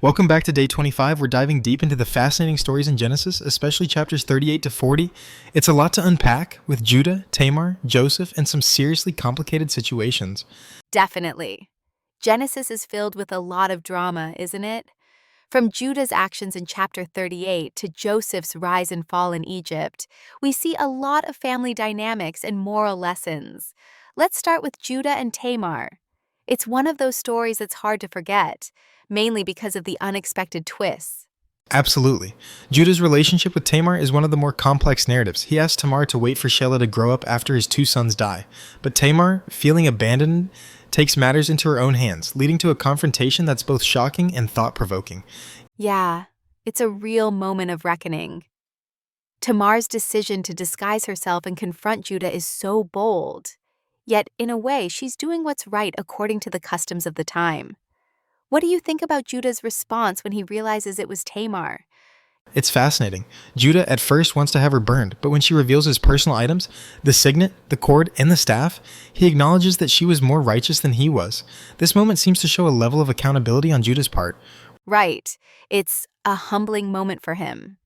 Welcome back to day 25. We're diving deep into the fascinating stories in Genesis, especially chapters 38 to 40. It's a lot to unpack with Judah, Tamar, Joseph, and some seriously complicated situations. Definitely. Genesis is filled with a lot of drama, isn't it? From Judah's actions in chapter 38 to Joseph's rise and fall in Egypt, we see a lot of family dynamics and moral lessons. Let's start with Judah and Tamar. It's one of those stories that's hard to forget, mainly because of the unexpected twists. Absolutely. Judah's relationship with Tamar is one of the more complex narratives. He asks Tamar to wait for Shelah to grow up after his two sons die. But Tamar, feeling abandoned, takes matters into her own hands, leading to a confrontation that's both shocking and thought-provoking. Yeah, it's a real moment of reckoning. Tamar's decision to disguise herself and confront Judah is so bold. Yet, in a way, she's doing what's right according to the customs of the time. What do you think about Judah's response when he realizes it was Tamar? It's fascinating. Judah at first wants to have her burned, but when she reveals his personal items, the signet, the cord, and the staff, he acknowledges that she was more righteous than he was. This moment seems to show a level of accountability on Judah's part. Right. It's a humbling moment for him.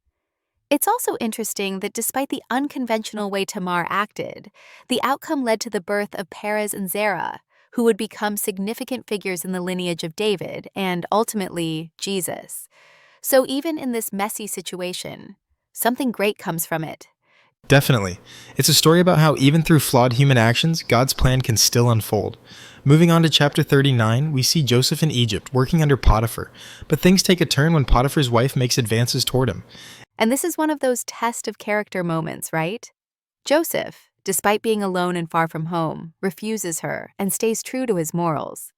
It's also interesting that despite the unconventional way Tamar acted, the outcome led to the birth of Perez and Zerah, who would become significant figures in the lineage of David and, ultimately, Jesus. So even in this messy situation, something great comes from it. Definitely. It's a story about how even through flawed human actions, God's plan can still unfold. Moving on to chapter 39, we see Joseph in Egypt working under Potiphar, but things take a turn when Potiphar's wife makes advances toward him. And this is one of those test of character moments, right? Joseph, despite being alone and far from home, refuses her and stays true to his morals.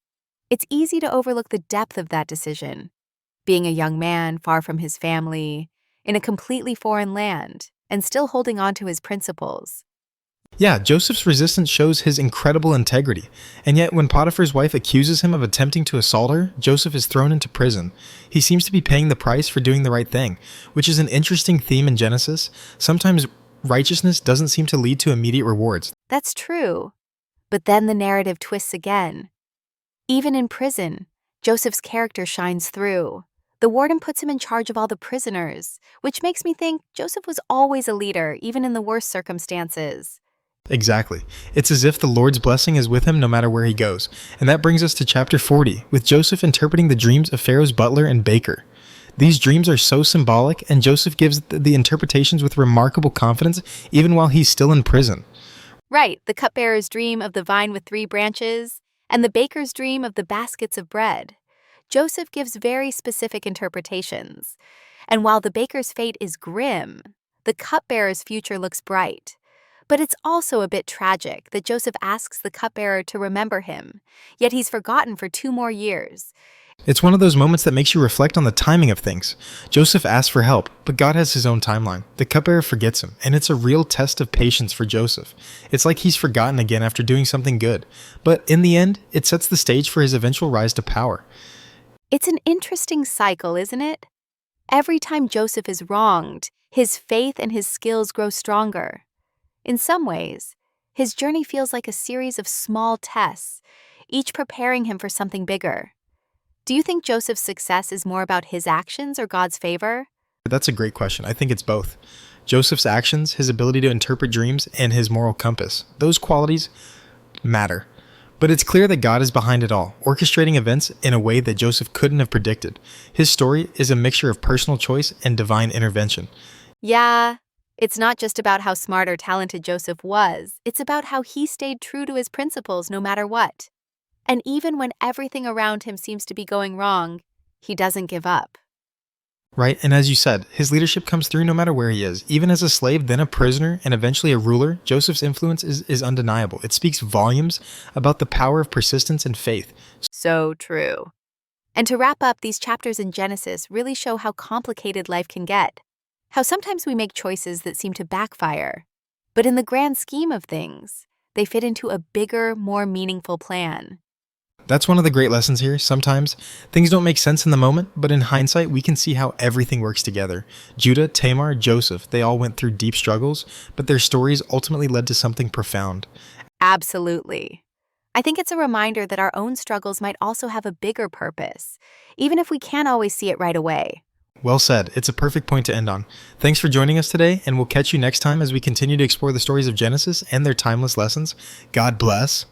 It's easy to overlook the depth of that decision. Being a young man far from his family, in a completely foreign land, and still holding on to his principles. Yeah, Joseph's resistance shows his incredible integrity, and yet when Potiphar's wife accuses him of attempting to assault her, Joseph is thrown into prison. He seems to be paying the price for doing the right thing, which is an interesting theme in Genesis. Sometimes righteousness doesn't seem to lead to immediate rewards. That's true. But then the narrative twists again. Even in prison, Joseph's character shines through. The warden puts him in charge of all the prisoners, which makes me think Joseph was always a leader, even in the worst circumstances. Exactly. It's as if the Lord's blessing is with him no matter where he goes. And that brings us to chapter 40, with Joseph interpreting the dreams of Pharaoh's butler and baker. These dreams are so symbolic, and Joseph gives the interpretations with remarkable confidence, even while he's still in prison. Right, the cupbearer's dream of the vine with 3 branches, and the baker's dream of the baskets of bread. Joseph gives very specific interpretations. And while the baker's fate is grim, the cupbearer's future looks bright. But it's also a bit tragic that Joseph asks the cupbearer to remember him, yet he's forgotten for 2 more years. It's one of those moments that makes you reflect on the timing of things. Joseph asks for help, but God has his own timeline. The cupbearer forgets him, and it's a real test of patience for Joseph. It's like he's forgotten again after doing something good. But in the end, it sets the stage for his eventual rise to power. It's an interesting cycle, isn't it? Every time Joseph is wronged, his faith and his skills grow stronger. In some ways, his journey feels like a series of small tests, each preparing him for something bigger. Do you think Joseph's success is more about his actions or God's favor? That's a great question. I think it's both. Joseph's actions, his ability to interpret dreams, and his moral compass. Those qualities matter. But it's clear that God is behind it all, orchestrating events in a way that Joseph couldn't have predicted. His story is a mixture of personal choice and divine intervention. Yeah, it's not just about how smart or talented Joseph was. It's about how he stayed true to his principles no matter what. And even when everything around him seems to be going wrong, he doesn't give up. Right, and as you said, his leadership comes through no matter where he is. Even as a slave, then a prisoner, and eventually a ruler, Joseph's influence is undeniable. It speaks volumes about the power of persistence and faith. So true. And to wrap up, these chapters in Genesis really show how complicated life can get. How sometimes we make choices that seem to backfire. But in the grand scheme of things, they fit into a bigger, more meaningful plan. That's one of the great lessons here. Sometimes things don't make sense in the moment, but in hindsight, we can see how everything works together. Judah, Tamar, Joseph, they all went through deep struggles, but their stories ultimately led to something profound. Absolutely. I think it's a reminder that our own struggles might also have a bigger purpose, even if we can't always see it right away. Well said. It's a perfect point to end on. Thanks for joining us today, and we'll catch you next time as we continue to explore the stories of Genesis and their timeless lessons. God bless.